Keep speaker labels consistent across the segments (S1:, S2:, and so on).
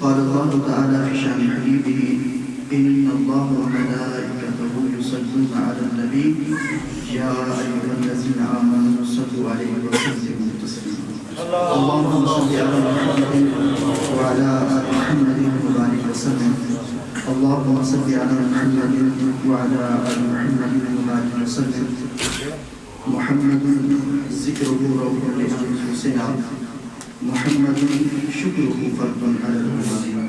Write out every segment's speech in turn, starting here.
S1: قال الله تعالى في شأن حبيبه إن الله وملائكته يصلون على النبي يا أيها الذين آمنوا صلوا عليه وسلموا تسليما اللهم صل على محمد وعلى آل محمد وبارك وسلم اللهم صل على محمد وعلى آل محمد وبارك وسلم محمد ذكره روح لأنفسنا محمد شکرہ فرد علی العالمین.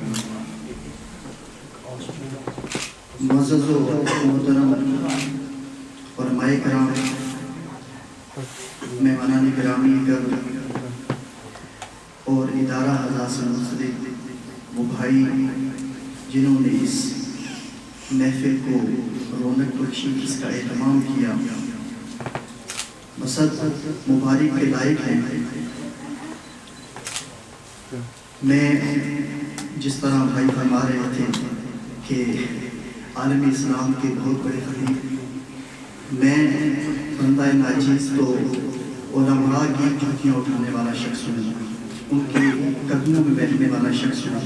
S1: معزز و محترم علماء کرام، مہمانان گرامی اور ادارہ حضرات سے منسلک وہ بھائی جنہوں نے اس محفل کو رونق بخشی، اس کا اہتمام کیا، مسد مبارک کے لائق ہیں. میں جس طرح بھائی فرما رہے تھے کہ عالم اسلام کے بہت بڑے خطیب، میں بندہ ناچیز تو علماء کی جھوٹیاں اٹھانے والا شخص ہوں، ان کے قدموں میں بیٹھنے والا شخص ہوں.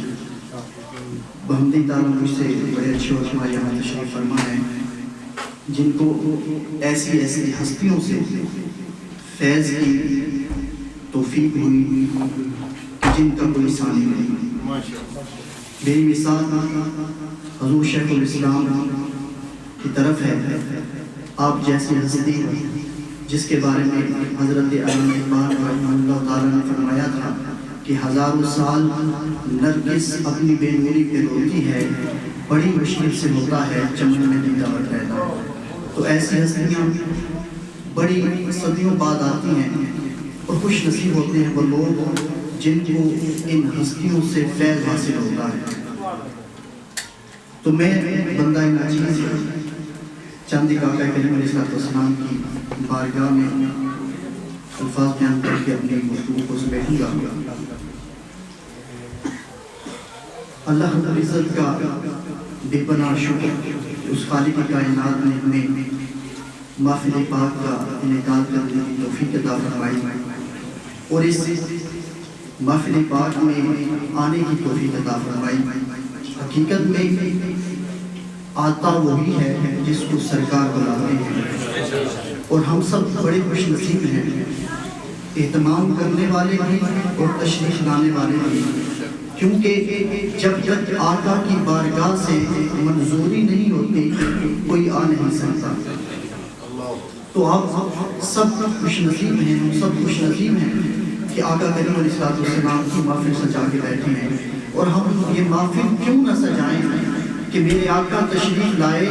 S1: بحمدی تعالیٰ مجھ سے بڑے اچھے علماء یہاں تشریف فرما ہیں جن کو ایسی ایسی ہستیوں سے فیض کی توفیق ہوئی جن کا کوئی ثانی نہیں. میری مثال حضور شیخ الاسلام کی طرف ہے. آپ جیسی ہستی جس کے بارے میں حضرت علامہ اقبال رحمہ اللہ تعالیٰ نے فرمایا تھا کہ ہزاروں سال نرگس اپنی بے نوری پہ روتی ہے، بڑی مشکل سے ہوتا ہے چمن میں دیدار پیدا. تو ایسی ہستیاں بڑی صدیوں بعد آتی ہیں اور خوش نصیب ہوتے ہیں وہ لوگ جن کو ان ہستیوں سے فیض حاصل ہوتا ہے. تو میں بندہ ناچیز چند ایک آقا کریم علیہ السلام کی بارگاہ میں الفاظ بیان کر کے اپنی گفتگو کو سمیٹوں گا. اللہ رب العزت کا بے پناہ شکر اس خالق کائنات نے ہمیں محفل پاک کا انعقاد کرنے کی توفیق عطا فرمائی اور اس محفل پاک میں آنے کی توفیق عطا فرمائی. حقیقت میں آتا وہی ہے جس کو سرکار بلاتے ہیں اور ہم سب بڑے خوش نصیب ہیں، اہتمام کرنے والے بھی اور تشریف لانے والے بھی، کیونکہ جب تک آقا کی بارگاہ سے منظوری نہیں ہوتی کوئی آ نہیں سکتا. تو آپ سب خوش نصیب ہیں، ہم سب خوش نصیب ہیں کہ آقا کریم علیہ السلام کی محفل سجا کے بیٹھے ہیں. اور ہم یہ محفل کیوں نہ سجائیں کہ میرے آقا تشریف لائے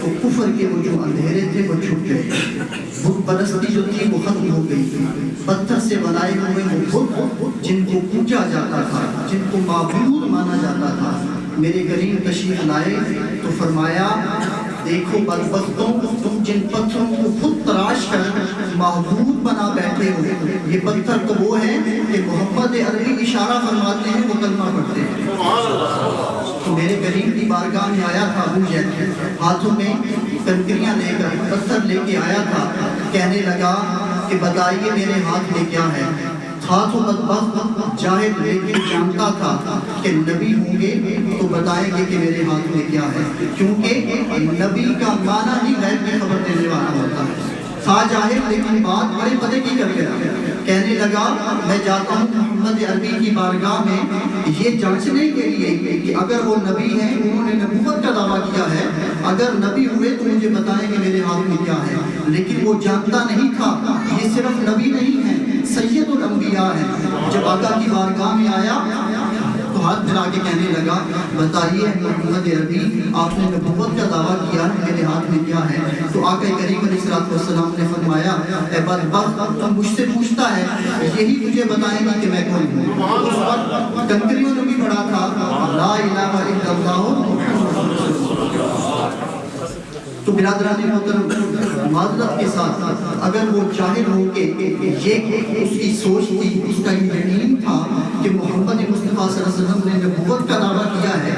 S1: تو کفر کے وہ جو اندھیرے تھے وہ چھپ گئے، بت پرستی جو تھی وہ ختم ہو گئی، پتھر سے بنائے ہوئے وہ بت جن کو پوجا جاتا تھا، جن کو معبود مانا جاتا تھا، میرے کریم تشریف لائے تو فرمایا دیکھو بدبختوں، تم جن پتھروں کو خود تراش کر معبود بنا بیٹھے ہو، یہ پتھر تو وہ ہیں کہ محمد عربی اشارہ فرماتے ہیں، وہ کلمہ پڑھتے ہیں. تو میرے کریم کی بارگاہ میں آیا تھا ابو جہل، ہاتھوں میں کنکریاں لے کر پتھر لے کے آیا تھا، کہنے لگا کہ بتائیے میرے ہاتھ میں کیا ہے. تھا تو بدبخت جاہل لیکن جانتا تھا کہ نبی ہوں گے تو بتائیں گے کہ میرے ہاتھ میں کیا ہے، کیونکہ نبی کا معنی ہی غیب کی خبر دینے والا ہوتا ہے. تھا جاہل لیکن بات بڑے پتے کی کر گیا، کہنے لگا میں جاتا ہوں محمد عربی کی بارگاہ میں یہ جانچنے کے لیے کہ اگر وہ نبی ہیں، انہوں نے نبوت کا دعویٰ کیا ہے، اگر نبی ہوئے تو مجھے بتائیں کہ میرے ہاتھ میں کیا ہے. لیکن وہ جانتا نہیں تھا یہ صرف نبی نہیں ہے، سید الانبیاء ہے. جب آقا کی بارگاہ میں آیا تو ہاتھ ملا کے کہنے لگا بتائیے محمد عربی آپ نے نبوت کا دعویٰ کیا ہے، میرے ہاتھ میں کیا ہے. تو آقا کریم علیہ السلام نے فرمایا اے بدبخت تو مجھ سے پوچھتا ہے یہی تجھے بتائیں گا کہ میں کون ہوں. اس وقت کنکریوں نے بھی پڑھا تھا لا الہ الا اللہ. تو برادران محترم معذرت کے ساتھ اگر وہ جاہل ہو کے یہ اس کی سوچ تھی، اس کا یقین تھا کہ محمد مصطفیٰ صلی اللہ علیہ وسلم نے نبوت کا دعویٰ کیا ہے،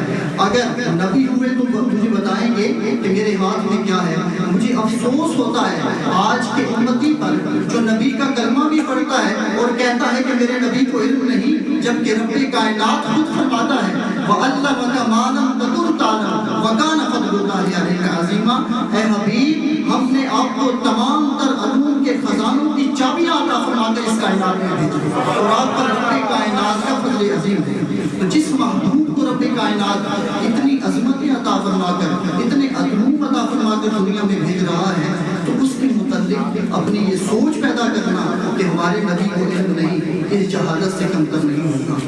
S1: اگر نبی ہوئے تو مجھے بتائیں گے کہ میرے ہاتھ میں کیا ہے. مجھے افسوس ہوتا ہے آج کے امتی پر جو نبی کا کلمہ بھی پڑھتا ہے اور کہتا ہے کہ میرے نبی کو علم نہیں، جبکہ رب کائنات خود فرماتا ہے وَعَلَّمَكَ مَا لَمْ تَكُن تَعْلَمُ وَكَانَ فَضْلُ اللَّهِ عَلَيْكَ عَظِيمًا۔ اے حبیب، ہم نے آپ کو تمام تر علوم کے خزانوں کی چابیاں عطا فرما کر اس کائنات میں بھیجا، اور آپ پر رب کائنات کا فضل عظیم ہے۔ تو جس محبوب کو رب کائنات اتنی عظمتیں عطا فرما کر، اتنے علوم عطا فرما کر دنیا میں بھیج رہا ہے، تو اس کے متعلق اپنی یہ سوچ پیدا کرنا کہ ہمارے نبی کو علم نہیں، اس جہالت سے کمتر نہیں ہوگا۔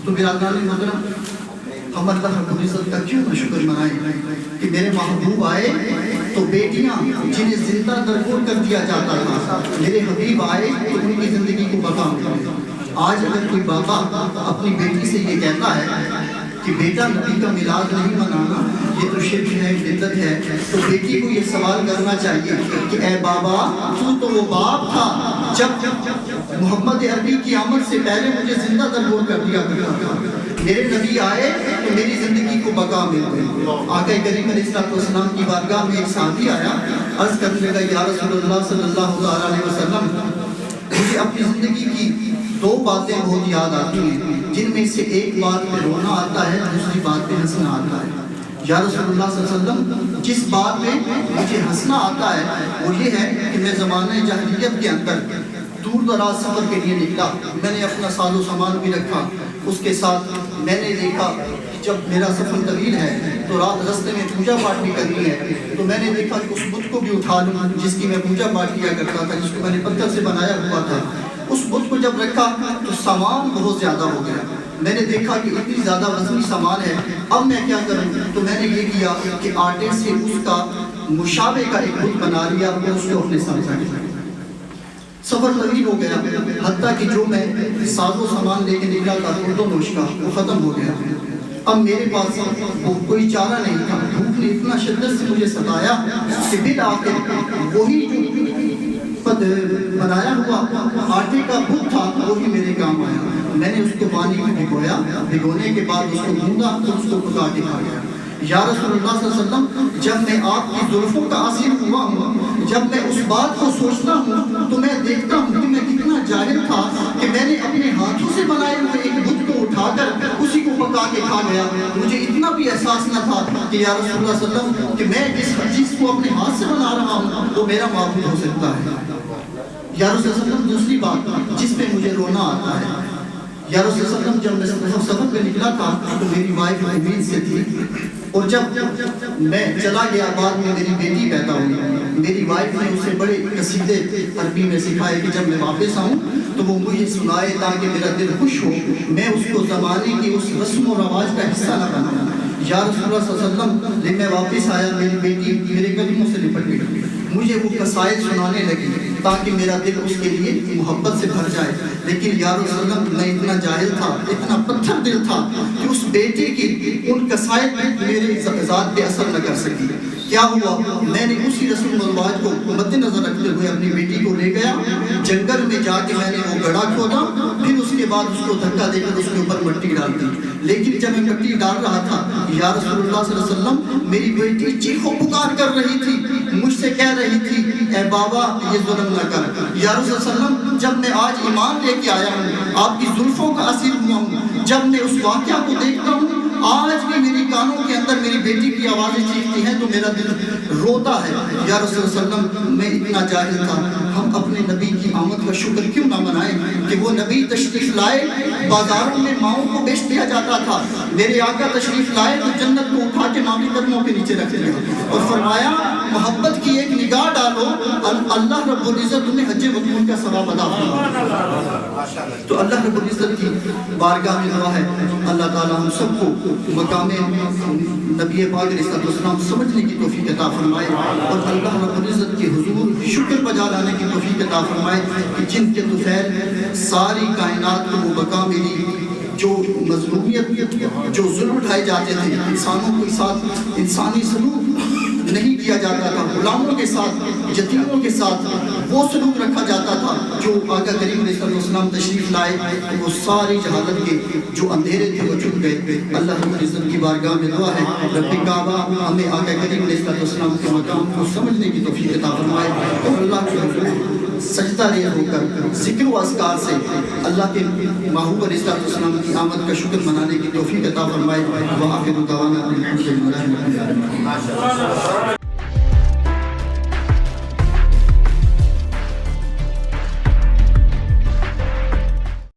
S1: تو برادران محترم، ہم اللہ رب العزت کا کیوں نہ شکر منائیں کہ میرے محبوب آئے تو بیٹیاں جنہیں زندہ درگور کر دیا جاتا تھا، میرے حبیب آئے تو ان کی زندگی کو بقا ملی۔ آج اگر کوئی باپ اپنی بیٹی سے یہ کہتا ہے کہ بیٹا نبی کا میلاد نہیں منانا، یہ تو شرک ہے، بدعت ہے، تو بیٹی کو یہ سوال کرنا چاہیے کہ اے بابا، تو وہ باپ تھا جب محمد عربی کی آمد سے پہلے مجھے زندہ درگور کر دیا کرتا تھا، میرے نبی آئے تو میری زندگی کو بقا مل گئی۔ آقا کریم علیہ السلام کی بارگاہ میں ایک صحابی آیا، عرض کرنے لگا یا رسول اللہ صلی اللہ علیہ وسلم، مجھے اپنی زندگی کی دو باتیں بہت یاد آتی ہیں، جن میں سے ایک بات پہ رونا آتا ہے، دوسری بات پہ ہنسنا آتا ہے۔ یا رسول اللہ صلی اللہ علیہ وسلم، جس بات پہ مجھے ہنسنا آتا ہے وہ یہ ہے کہ میں زمانہ جاہلیت کے اندر دور دراز سفر کے لیے نکلا، میں نے اپنا ساز و سامان بھی رکھا، اس کے ساتھ میں نے دیکھا جب میرا سفر طویل ہے تو رات رستے میں پوجا پاٹ بھی کرنی ہے، تو میں نے دیکھا کہ اس بت کو بھی اٹھا لوں جس کی میں پوجا پاٹ کیا کرتا تھا، جس کو میں نے پتھر سے بنایا ہوا تھا۔ اس بت کو جب رکھا تو سامان بہت زیادہ ہو گیا، میں نے دیکھا کہ اتنی زیادہ وزنی سامان ہے، اب میں کیا کروں؟ تو میں نے یہ کیا کہ آٹے سے اس کا مشابہ کا ایک بت بنا لیا اور اس کو اپنے ساتھ رکھ لیا۔ سفر طویل ہو گیا، حتیٰ کہ جو میں ساز و سامان لے کے نکلا تھا خورد و نوش کا، وہ ختم ہو گیا۔ اب میرے پاس کوئی چارہ نہیں تھا، بھوک نے اتنا شدت سے مجھے ستایا کہ بالآخر وہی جو بنایا ہوا آٹے کا بت تھا وہی میرے کام آیا۔ میں نے اس کو پانی میں بھگویا، بھگونے کے بعد اس کو بھوندا تو اس کو پکا کے کھا گیا۔ یا رسول اللہ صلی اللہ علیہ وسلم، جب میں آپ کی زلفوں کا اسیر ہوا ہوں، جب میں اس بات کو سوچتا ہوں تو میں دیکھتا ہوں کہ میں کتنا جاہل تھا کہ میں نے اپنے ہاتھوں سے بنائے ہوئے ایک بت کو اٹھا کر اسی کو پکا کے کھا گیا۔ مجھے اتنا بھی احساس نہ تھا کہ یا رسول اللہ صلی اللہ علیہ وسلم کہ میں جس چیز کو اپنے ہاتھ سے بنا رہا ہوں وہ میرا معبود ہو سکتا ہے۔ یا رسول اللہ صلی اللہ علیہ وسلم، دوسری بات جس پہ مجھے رونا آتا ہے، یا رسول اللہ صلی اللہ علیہ وسلم، جب میں سفر پہ نکلا تھا تو میری وائف امید سے تھی، اور جب میں چلا گیا بعد میں میری بیٹی پیدا ہوئی، میری وائف نے اسے بڑے قصیدے عربی میں سکھائے کہ جب میں واپس آؤں تو وہ مجھے سنائے تاکہ میرا دل خوش ہو، میں اس کو زمانے کی اس رسم و رواج کا حصہ نہ بناؤں۔ یا رسول اللہ صلی اللہ علیہ وسلم، جب میں واپس آیا میری بیٹی میرے قدموں سے لپٹ گئی، مجھے وہ قصائد سنانے لگی تاکہ میرا دل اس کے لیے محبت سے بھر جائے، لیکن یا رسول اللہ میں اتنا جاہل تھا، اتنا پتھر دل تھا کہ اس بیٹے کی ان قصائد میرے ذات پہ اثر نہ کر سکی۔ کیا ہوا؟ میں نے اسی رسم و رواج کو مد نظر رکھتے ہوئے اپنی بیٹی کو لے گیا جنگل میں، جا کے میں نے وہ گڑھا کھودا، پھر اس کے بعد اس کو دھکا دے کر اس کے اوپر مٹی ڈال دی۔ لیکن جب میں مٹی ڈال رہا تھا، یا رسول اللہ صلی اللہ علیہ وسلم، میری بیٹی چیخو پکار کر رہی تھی، مجھ سے کہہ رہی تھی اے بابا یہ ظلم نہ کر۔ یا رسول اللہ صلی اللہ علیہ وسلم، جب میں آج ایمان لے کے آیا ہوں، آپ کی زلفوں کا اسیر ہوا ہوں، جب میں اس واقعہ کو دیکھتا ہوں، آج بھی میری کانوں کے اندر میری بیٹی کی آوازیں چیختی ہیں تو میرا دل روتا ہے۔ یا رسول اللہ صلی اللہ علیہ وسلم، میں اتنا جاہل تھا، ہم اپنے نبی کی آمد کا شکر کیوں نہ منائیں کہ وہ نبی تشریف لائے، بازاروں میں ماؤں کو بیچ دیا جاتا تھا، میرے آقا تشریف لائے تو جنت کو اٹھا کے ماں کے قدموں کے نیچے رکھ دیا اور فرمایا محبت کی ایک نگاہ ڈالو، اللہ رب العزت تمہیں حج مبرور کا ثواب عطا فرمائے۔ تو اللہ رب العزت کی بارگاہ میں دعا ہے اللہ تعالیٰ ہم سب کو مقام نبی پاک علیہ السلام سمجھنے کی توفیق عطا فرمائے، اور اللہ رب العزت کی حضور شکر بجا لانے کی توفیق عطا فرمائے کہ جن کے طفیل ساری کائنات کو وہ بقا ملی، جو مظلومیت، جو ظلم اٹھائے جاتے تھے، انسانوں کے ساتھ انسانی سلوک نہیں کیا جاتا تھا، غلاموں کے ساتھ، یتیموں کے ساتھ وہ سلوک رکھا جاتا تھا، جو آقا کریم علیہ السلام تشریف لائے، وہ ساری جہالت کے جو اندھیرے تھے وہ چھپ گئے۔ اللہ رب العزت کی بارگاہ میں دعا ہے رب کعبہ ہمیں آقا کریم علیہ السلام کے مقام کو سمجھنے کی توفیق عطا فرمائے، اور اللہ کے حضور سجدہ ریز ہو کر ذکر و اذکار سے اللہ کے محبوب علیہ السلام کی آمد کا شکر منانے کی توفیق عطا فرمائے۔ وآخر دعوانا الحمد للہ رب العالمین.